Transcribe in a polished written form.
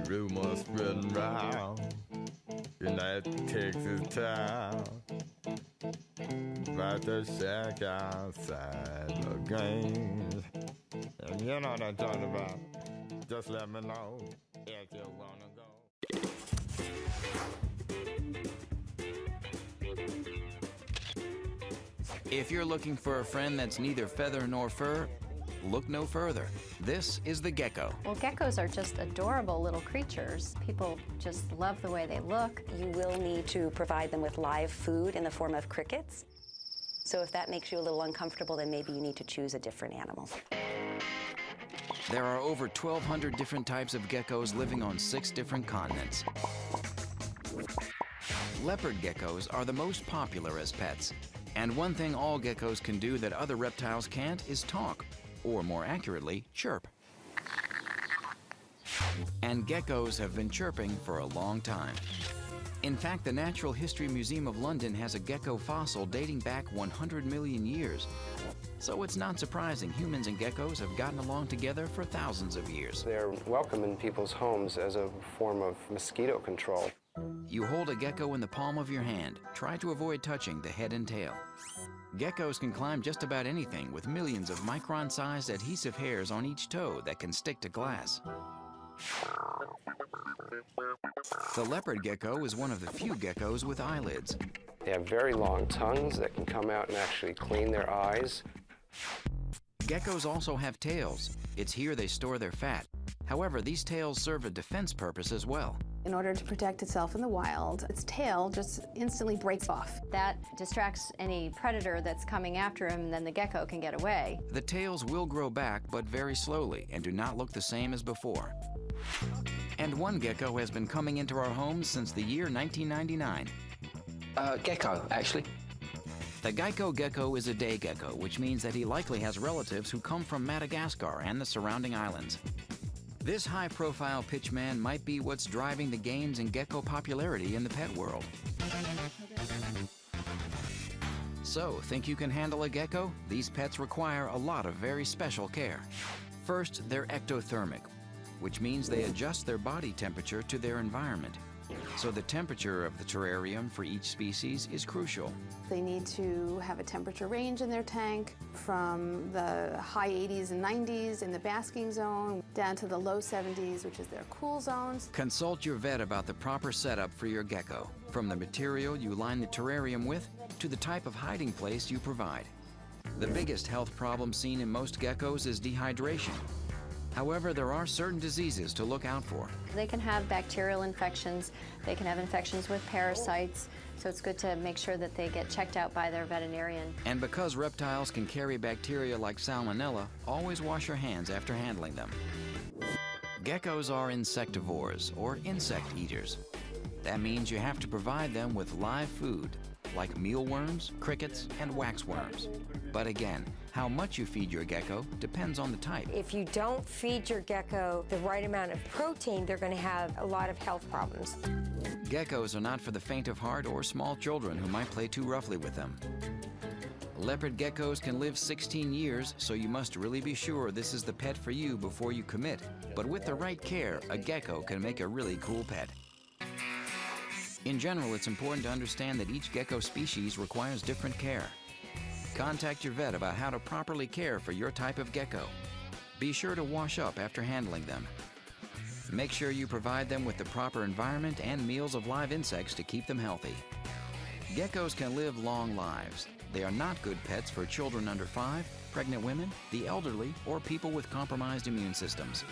rumors spreading round in that Texas town about the shack outside the games. And you know what I'm talking about. Just let me know if you wanna go. If you're looking for a friend that's neither feather nor fur, look no further. This is the gecko. Well, geckos are just adorable little creatures. People just love the way they look. You will need to provide them with live food in the form of crickets. So if that makes you a little uncomfortable, then maybe you need to choose a different animal. There are over 1,200 different types of geckos living on 6 different continents. Leopard geckos are the most popular as pets. And one thing all geckos can do that other reptiles can't is talk, or more accurately, chirp. And geckos have been chirping for a long time. In fact, the Natural History Museum of London has a gecko fossil dating back 100 million years. So it's not surprising humans and geckos have gotten along together for thousands of years. They're welcome in people's homes as a form of mosquito control. You hold a gecko in the palm of your hand. Try to avoid touching the head and tail. Geckos can climb just about anything with millions of micron-sized adhesive hairs on each toe that can stick to glass. The leopard gecko is one of the few geckos with eyelids. They have very long tongues that can come out and actually clean their eyes. Geckos also have tails. It's here they store their fat. However, these tails serve a defense purpose as well. In order to protect itself in the wild, its tail just instantly breaks off. That distracts any predator that's coming after him, and then the gecko can get away. The tails will grow back, but very slowly, and do not look the same as before. And one gecko has been coming into our homes since the year 1999. Gecko, actually. The gecko is a day gecko, which means that he likely has relatives who come from Madagascar and the surrounding islands. This high-profile pitchman might be what's driving the gains in gecko popularity in the pet world. So, think you can handle a gecko? These pets require a lot of very special care. First, they're ectothermic, which means they adjust their body temperature to their environment. So the temperature of the terrarium for each species is crucial. They need to have a temperature range in their tank from the high 80s and 90s in the basking zone down to the low 70s, which is their cool zones. Consult your vet about the proper setup for your gecko, from the material you line the terrarium with to the type of hiding place you provide. The biggest health problem seen in most geckos is dehydration. However, there are certain diseases to look out for. They can have bacterial infections, they can have infections with parasites, so it's good to make sure that they get checked out by their veterinarian. And because reptiles can carry bacteria like salmonella, always wash your hands after handling them. Geckos are insectivores, or insect eaters. That means you have to provide them with live food, like mealworms, crickets, and waxworms. But again, how much you feed your gecko depends on the type. If you don't feed your gecko the right amount of protein, they're going to have a lot of health problems. Geckos are not for the faint of heart or small children who might play too roughly with them. Leopard geckos can live 16 years, so you must really be sure this is the pet for you before you commit. But with the right care, a gecko can make a really cool pet. In general, it's important to understand that each gecko species requires different care. Contact your vet about how to properly care for your type of gecko. Be sure to wash up after handling them. Make sure you provide them with the proper environment and meals of live insects to keep them healthy. Geckos can live long lives. They are not good pets for children under 5, pregnant women, the elderly, or people with compromised immune systems.